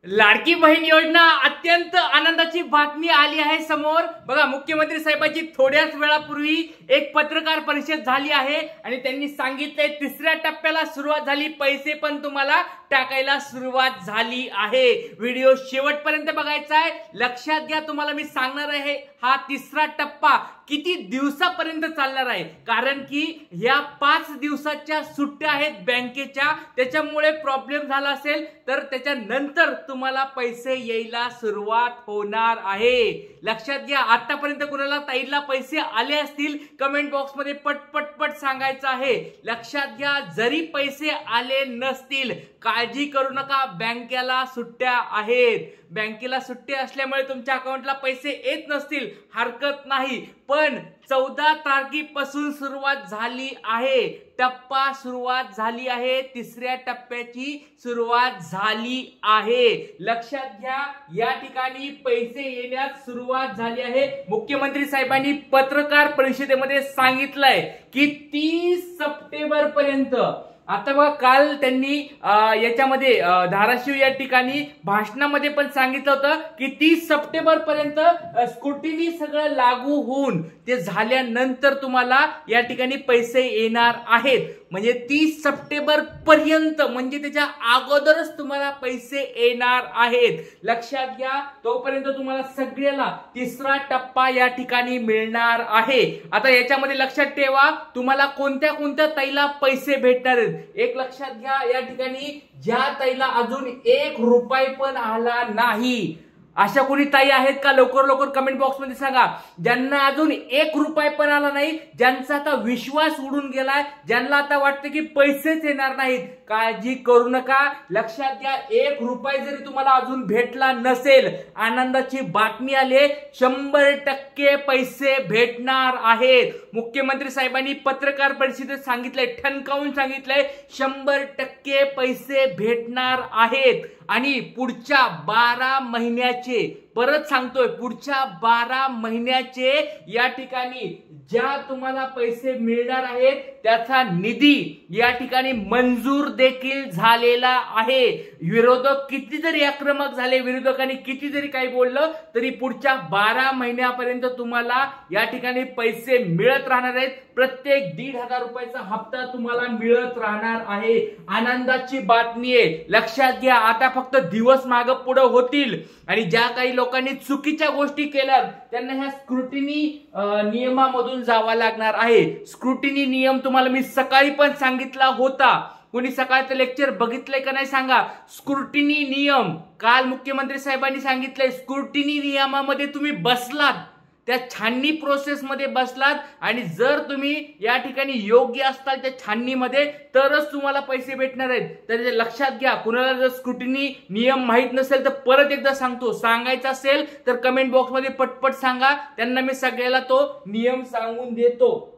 लाडकी बहीण योजना अत्यंत आनंदाची बातमी आली आहे समोर। बघा, मुख्यमंत्री साहेबांची थोड्याच वेळापूर्वी एक पत्रकार परिषद झाली आहे आणि त्यांनी सांगितले तिसऱ्या टप्प्याला सुरुवात झाली, पैसे पण तुम्हाला टाकायला सुरुवात झाली आहे। व्हिडिओ शेवटपर्यंत बघायचा आहे। लक्षात घ्या, तुम्हाला मी सांगणार आहे हा तिसरा टप्पा किती दिवसापर्यंत चालणार आहे, कारण की या 5 दिवसाच्या सुट्ट्या आहेत बँकेच्या, त्याच्यामुळे प्रॉब्लेम झाला असेल तर त्याच्यानंतर तुम्हाला पैसे यायला सुरुवात होणार आहे। लक्षात घ्या, आतापर्यंत कुणाला ताईला पैसे आले असतील कमेंट बॉक्स मध्ये पटपट सांगायचं आहे। लक्षात घ्या, जरी पैसे आले नसतील काळजी करू नका, बँकेला सुट्ट्या आहेत। बँकेला सुट्ट्या असल्यामुळे तुमच्या अकाउंटला पैसे येत नसतील हरकत नाही, पण 14 तारखेपासून सुरुवात झाली आहे, टप्पा सुरुवात झाली आहे, तिसऱ्या टप्प्याची सुरुवात झाली आहे। लक्षात घ्या, या ठिकाणी पैसे येण्यास सुरुवात झाली आहे। मुख्यमंत्री साहेबांनी पत्रकार परिषदेमध्ये सांगितलंय की 30 सप्टेंबर पर्यंत, आता बघा काल त्यांनी याच्यामध्ये धाराशिव या ठिकाणी भाषणामध्ये पण सांगितलं होतं की 30 सप्टेंबर पर्यंत स्क्रुटिनी सगळं लागू होऊन ते झाल्यानंतर तुम्हाला या ठिकाणी पैसे येणार आहेत। म्हणजे 30 सप्टेंबर पर्यंत, म्हणजे त्याच्या अगोदरच तुम्हाला पैसे येणार आहेत। लक्षात घ्या, तोपर्यंत तुम्हाला सगळ्याला तिसरा टप्पा या ठिकाणी मिळणार आहे। आता याच्यामध्ये लक्षात ठेवा, तुम्हाला कोणत्या कोणत्या ताईला पैसे भेटणार आहेत। एक लक्षात घ्या, या ठिकाणी ज्या ताईला अजून 1 रुपया पण आला नाही, अशा कोणी ताई आहेत का? लवकर कमेंट बॉक्स मध्ये सांगा। ज्यांना अजून 1 रुपया पण आला नाही, ज्यांचा आता विश्वास उडून गेलाय, ज्यांना आता वाटतं की पैसेच येणार नाहीत, काळजी करू नका। लक्षात घ्या, 1 रुपया जरी तुम्हाला अजून भेटला नसेल, आनंदाची बातमी आली, 100% पैसे भेटणार आहेत। मुख्यमंत्री साहेबांनी पत्रकार परिषदेत सांगितलंय, ठणकावून सांगितलंय, 100% पैसे भेटणार आहेत। आणि पुढच्या 12 महिन्याचे, परत सांगतोय, पुढच्या 12 महिन्याचे या ठिकाणी ज्या तुम्हाला पैसे मिळणार आहेत त्याचा निधी या ठिकाणी मंजूर देखील झालेला आहे। विरोधक किती जरी आक्रमक झाले, विरोधकांनी किती जरी काही बोललं तरी पुढच्या 12 महिन्यापर्यंत तुम्हाला या ठिकाणी पैसे मिळत राहणार आहेत। प्रत्येक 1,500 रुपयाचा हप्ता तुम्हाला मिळत राहणार आहे। आनंदाची बातमी आहे। लक्षात घ्या, आता फक्त दिवस मागे पुढे होतील आणि ज्या काही लोकांनी चुकीच्या गोष्टी केल्या त्यांना ह्या स्क्रुटिनी नियमामधून जावं लागणार आहे। स्क्रुटिनी नियम तुम्हाला मी सकाळी पण सांगितला होता, कोणी सकाळचं लेक्चर बघितलंय का नाही सांगा। स्क्रुटिनी नियम काल मुख्यमंत्री साहेबांनी सांगितलंय, स्क्रुटिनी नियमामध्ये तुम्ही बसलात, त्या छाननी प्रोसेस मध्ये बसलात आणि जर तुम्ही या ठिकाणी योग्य असताल त्या छाननीमध्ये तरच तुम्हाला पैसे भेटणार आहेत। तर लक्षात घ्या, कुणाला जर स्क्रुटिनी नियम माहित नसेल तर परत एकदा सांगतो, सांगायचं असेल तर कमेंट बॉक्स मध्ये पटपट सांगा, त्यांना मी सगळ्याला तो नियम सांगून देतो।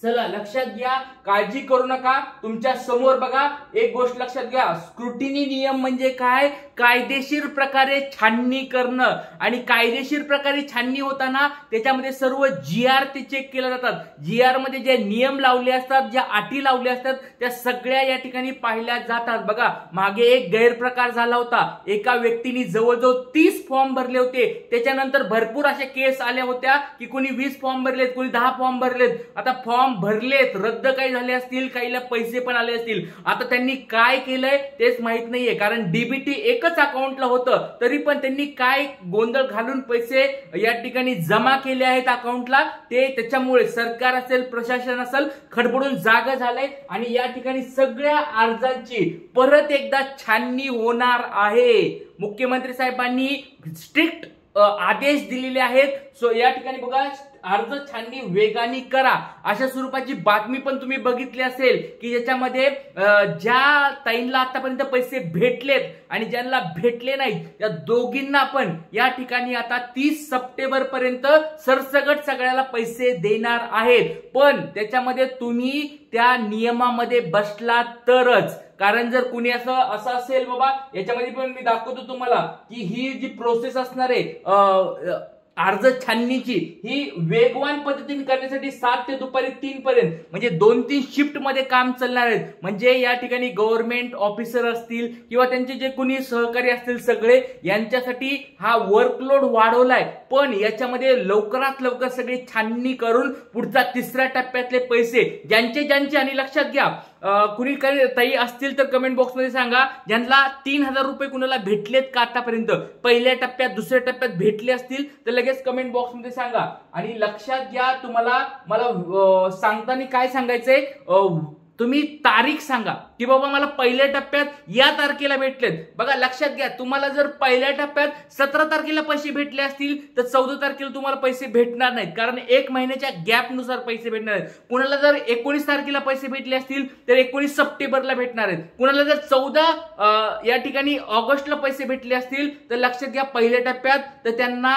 चला, लक्षात घ्या, काळजी करू नका। तुमच्या समोर बघा, एक गोष्ट लक्षात घ्या, स्क्रुटिनी नियम म्हणजे काय? कायदेशीर प्रकारे छाननी करणं, आणि कायदेशीर प्रकारे छाननी होताना त्याच्यामध्ये सर्व GR ते चेक केले जातात। GR मध्ये जे नियम लावले असतात, ज्या अटी लावल्या असतात त्या सगळ्या या ठिकाणी पाहिल्या जातात। बघा, मागे एक गैरप्रकार झाला होता, एका व्यक्तीने जवळजवळ 30 फॉर्म भरले होते, त्याच्यानंतर भरपूर अशा केस आल्या होत्या की कोणी 20 फॉर्म भरलेत, कोणी 10 फॉर्म भरलेत। आता फॉर्म भरलेत, रद्द काही झाले असतील, काहीला पैसे पण आले असतील। आता त्यांनी काय केलंय तेच माहित नाहीये, कारण DBT एकच अकाउंटला होतं, तरी पण त्यांनी काय गोंधळ घालून पैसे या ठिकाणी जमा केले आहेत अकाउंटला, ते त्याच्यामुळे सरकार असेल, प्रशासन असेल, खडबडून जागा झालंय आणि या ठिकाणी सगळ्या अर्जांची परत एकदा छाननी होणार आहे। मुख्यमंत्री साहेबांनी स्ट्रिक्ट आदेश दिलेले आहेत। सो या ठिकाणी बघा, अर्ज छाननी वेगाने करा, अशा स्वरूपाची बातमी पण तुम्ही बघितली असेल की ज्याच्यामध्ये ज्या ताईंना आतापर्यंत पैसे भेटलेत आणि ज्यांना भेटले नाहीत त्या दोघींना पण या ठिकाणी आता 30 सप्टेंबर पर्यंत सरसगट सगळ्याला पैसे देणार आहेत। पण त्याच्यामध्ये तुम्ही त्या नियमामध्ये बसला तरच, कारण जर कुणी असं असेल, बाबा याच्यामध्ये पण मी दाखवतो तुम्हाला की ही जी प्रोसेस असणार आहे, अर्ज छाननीची ही वेगवान पद्धतीने करण्यासाठी 7 ते दुपारी 3 पर्यंत म्हणजे 2-3 शिफ्ट मध्ये काम चालणार आहेत. म्हणजे या ठिकाणी गव्हर्नमेंट ऑफिसर असतील किंवा त्यांचे जे कोणी सहकारी असतील सगळे यांच्यासाठी हा वर्कलोड वाढवलाय. पण याच्यामध्ये लवकरात लवकर सगळी छाननी करून पुढचा तिसऱ्या टप्प्यातले पैसे ज्यांचे आणि लक्षात घ्या कुणी ताई असतील तर कमेंट बॉक्स मध्ये सांगा ज्यांना 3000 रुपये कुणाला भेटलेत का आतापर्यंत, पहिल्या टप्प्यात दुसऱ्या टप्प्यात भेटले असतील तर लगेच कमेंट बॉक्स मध्ये सांगा. आणि लक्षात घ्या तुम्हाला मला सांगताना काय सांगायचंय, तुम्ही तारीख सांगा की बाबा मला पहिल्या टप्प्यात या तारखेला भेटलेत. बघा लक्षात घ्या तुम्हाला जर पहिल्या टप्प्यात 17 तारखेला पैसे भेटले असतील तर 14 तारखेला तुम्हाला पैसे भेटणार नाहीत, कारण 1 महिन्याच्या गॅप नुसार पैसे भेटणार आहेत. कुणाला जर 19 तारखेला पैसे भेटले असतील तर 19 सप्टेंबरला भेटणार आहेत. कुणाला जर 14 या ठिकाणी ऑगस्टला पैसे भेटले असतील तर लक्षात घ्या पहिल्या टप्प्यात तर त्यांना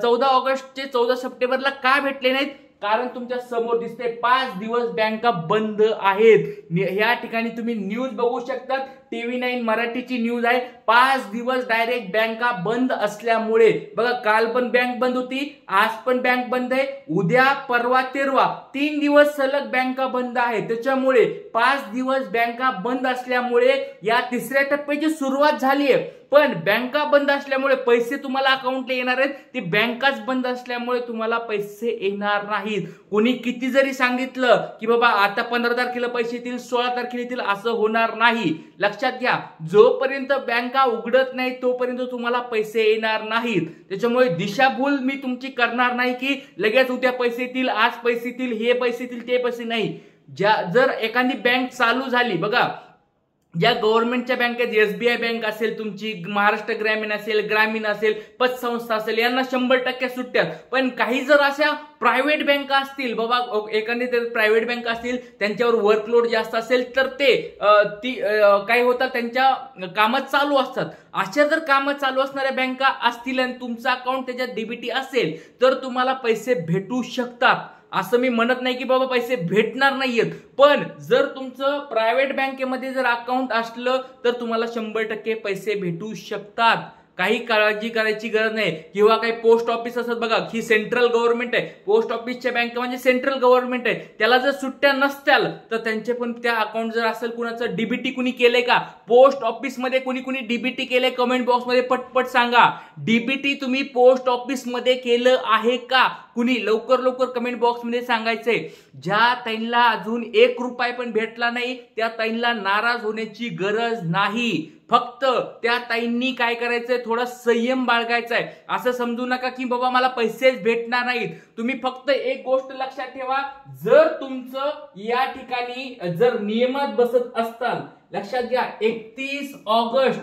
14 ऑगस्टचे 14 सप्टेंबरला का भेटले नाहीत, कारण तुमच्या समोर दिसते 5 दिवस बँका बंद आहेत. या ठिकाणी तुम्ही न्यूज बघू शकता, TV9 मराठीची न्यूज आहे. 5 दिवस डायरेक्ट बँका बंद असल्यामुळे बघा काल पण बँक बंद होती, आज पण बँक बंद आहे, उद्या परवा तेरवा 3 दिवस सलग बँका बंद आहे. त्याच्यामुळे 5 दिवस बँका बंद असल्यामुळे या तिसऱ्या टप्प्याची सुरुवात झाली आहे. पण बँका बंद असल्यामुळे पैसे तुम्हाला अकाउंटला येणार आहेत, ती बँकाच बंद असल्यामुळे तुम्हाला पैसे येणार नाहीत. कोणी किती जरी सांगितलं की बाबा आता 15 तारखेला पैसे येतील 16 तारखेला येतील असं होणार नाही. लक्षात घ्या जोपर्यंत बँका उघडत नाही तोपर्यंत तुम्हाला पैसे येणार नाहीत. त्याच्यामुळे दिशाभूल मी तुमची करणार नाही की लगेच उद्या पैसे येतील, आज पैसे येतील, हे पैसे येतील, ते पैसे नाही. जर एखादी बँक चालू झाली, बघा ज्या गव्हर्नमेंटच्या बँकेत SBI बँक असेल, तुमची महाराष्ट्र ग्रामीण असेल, ग्रामीण असेल, पतसंस्था असेल, यांना 100% सुट्ट्या. पण काही जर अशा प्रायव्हेट बँका असतील, बाबा एखादी प्रायव्हेट बँक असतील त्यांच्यावर वर्कलोड जास्त असेल तर ते काय होतात त्यांच्या कामात चालू असतात. अशा जर कामं चालू असणाऱ्या बँका असतील आणि तुमचं अकाउंट त्याच्यात DBT असेल तर तुम्हाला पैसे भेटू शकतात. असं मी म्हणत नाही की बाबा पैसे भेटणार नाहीयेत, पण जर तुमचं प्रायव्हेट बँकेमध्ये जर अकाउंट असलं तर तुम्हाला 100% पैसे भेटू शकतात. काही काळजी करायची गरज नाही. किंवा काही पोस्ट ऑफिस असतात बघा, ही सेंट्रल गव्हर्नमेंट आहे, पोस्ट ऑफिसच्या बँका म्हणजे सेंट्रल गव्हर्नमेंट आहे, त्याला जर सुट्ट्या नसत्याल तर त्यांचे पण त्या अकाउंट जर असेल कुणाचं DBT कुणी केलंय का, पोस्ट ऑफिस मध्ये कुणी DBT केलंय कमेंट बॉक्स मध्ये पटपट सांगा. DBT तुम्ही पोस्ट ऑफिस मध्ये केलं आहे का कुणी, लवकर कमेंट बॉक्स मध्ये सांगायचंय. ज्या ताईंना अजून 1 रुपया पण भेटला नाही त्या ताईंना नाराज होण्याची गरज नाही. फक्त त्या ताईंनी काय करायचंय, थोडा संयम बाळगायचा आहे. असं समजू नका की बाबा मला पैसेच भेटणार नाहीत. तुम्ही फक्त एक गोष्ट लक्षात ठेवा, जर तुमचं या ठिकाणी जर नियमात बसत असताल, लक्षात घ्या 31 ऑगस्ट,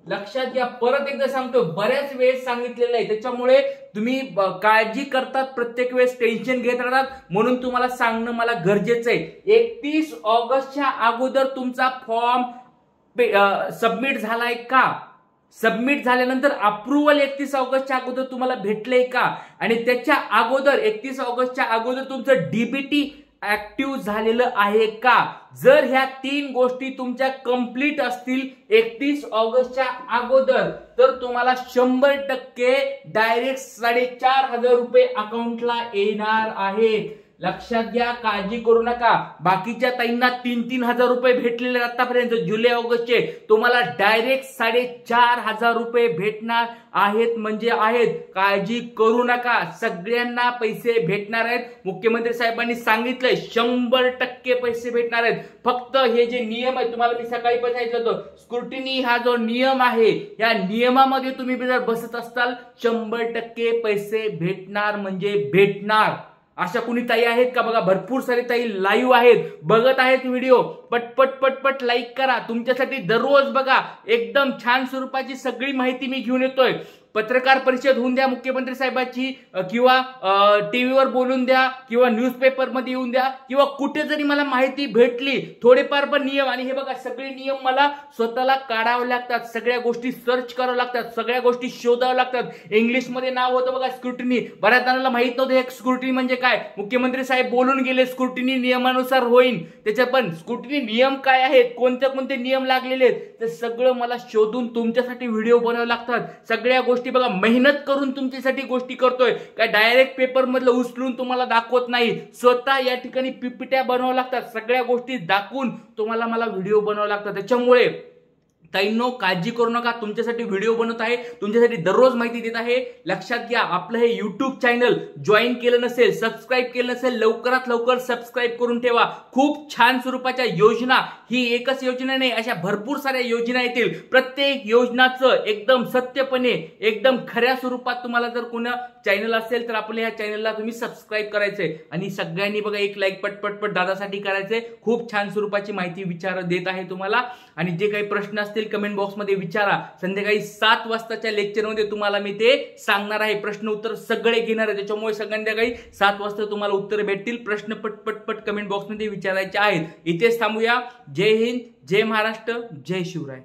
लक्षात घ्या परत एकदा सांगतो, बऱ्याच वेळेस सांगितलेलं आहे, त्याच्यामुळे तुम्ही काळजी करतात, प्रत्येक वेळेस टेन्शन घेत राहतात, म्हणून तुम्हाला सांगणं मला गरजेचं आहे. 31 ऑगस्टच्या अगोदर तुमचा फॉर्म सबमिट झालाय का, सबमिट झाल्यानंतर अप्रुव्हल 31 ऑगस्टच्या अगोदर तुम्हाला भेटलंय का, आणि त्याच्या अगोदर 31 ऑगस्टच्या अगोदर तुमचं DBT ऍक्टिव्ह झालेलं आहे का. जर ह्या 3 गोष्टी तुमच्या कंप्लीट असतील 31 ऑगस्टच्या अगोदर तर तुम्हाला 100% डायरेक्ट 4500 रुपये अकाउंटला येणार आहेत. लक्षात घ्या, काळजी करू नका. बाकीच्या ताईंना 3,000 रुपये भेटलेले आतापर्यंत जुलै ऑगस्टचे, तुम्हाला डायरेक्ट 4500 रुपये भेटणार आहेत म्हणजे आहेत. काळजी करू नका, सगळ्यांना पैसे भेटणार आहेत. मुख्यमंत्री साहेबांनी सांगितलंय 100% पैसे भेटणार आहेत. फक्त हे जे नियम आहे, तुम्हाला मी सकाळी पण सांगितलं होतं, स्क्रुटिनी हा जो नियम आहे या नियमामध्ये तुम्ही जर बसत असताल 100% पैसे भेटणार म्हणजे भेटणार. अशा कुणी ताई आहेत का, बघा भरपूर सारे ताई लाईव्ह आहेत, बघत आहेत व्हिडिओ, पटपट लाईक करा. तुमच्यासाठी दररोज बघा एकदम छान स्वरूपाची सगळी माहिती मी घेऊन येतोय. पत्रकार परिषद होऊन द्या मुख्यमंत्री साहेबांची, किंवा टीव्हीवर बोलून द्या, किंवा न्यूजपेपर मध्ये येऊन द्या, किंवा कुठे जरी मला माहिती भेटली, थोडेफार पण नियम, आणि हे बघा सगळे नियम मला स्वतःला काढावे लागतात, सगळ्या गोष्टी सर्च कराव्या लागतात, सगळ्या गोष्टी शोधाव्या लागतात. इंग्लिश मध्ये नाव होतं बघा स्क्रुटिनी, बऱ्याच जणांना माहित नव्हतं हे स्क्रुटिनी म्हणजे काय. मुख्यमंत्री साहेब बोलून गेले स्क्रुटिनी नियमानुसार होईल, त्याच्या पण स्क्रुटिनी त्याचे नियम काय आहेत, कोणते कोणते नियम लागलेले आहेत, ते सगळं मला शोधून तुमच्यासाठी व्हिडिओ बनवावे लागतात. सगळ्या गोष्टी बघा मेहनत करून तुमच्यासाठी गोष्टी करतोय, काय डायरेक्ट पेपर मधलं उचलून तुम्हाला दाखवत नाही. स्वतः या ठिकाणी पीपीट्या बनवाव्या लागतात, सगळ्या गोष्टी दाखवून तुम्हाला मला व्हिडिओ बनवावे लागतात. त्याच्यामुळे ताईंनो काळजी करू नका, तुमच्यासाठी व्हिडिओ बनवत आहे, तुमच्यासाठी दररोज माहिती देत आहे. लक्षात घ्या, आपलं हे युट्यूब चॅनल जॉईन केलं नसेल, सबस्क्राईब केलं नसेल, लवकरात लवकर सबस्क्राईब करून ठेवा. खूप छान स्वरूपाच्या योजना, ही एकच योजना नाही, अशा भरपूर साऱ्या योजना येतील. प्रत्येक योजनाचं एकदम सत्यपणे, एकदम खऱ्या स्वरूपात तुम्हाला जर कोणा चॅनल असेल तर आपल्या ह्या चॅनलला तुम्ही सबस्क्राईब करायचंय आणि सगळ्यांनी बघा एक लाईक पटपट दादासाठी करायचंय. खूप छान स्वरूपाची माहिती देत आहे तुम्हाला. आणि जे काही प्रश्न असतील कमेंट बॉक्स मध्ये विचारा. संध्याकाळी 7 वाजताच्या लेक्चर मध्ये तुम्हाला मी ते सांगणार आहे. प्रश्न उत्तर सगळे घेणार आहे, त्याच्यामुळे संध्याकाळी 7 वाजता तुम्हाला उत्तर भेटतील. प्रश्न पटपट कमेंट बॉक्स मध्ये विचारायचे आहेत. इथेच थांबूया. जय हिंद, जय महाराष्ट्र, जय शिवराय.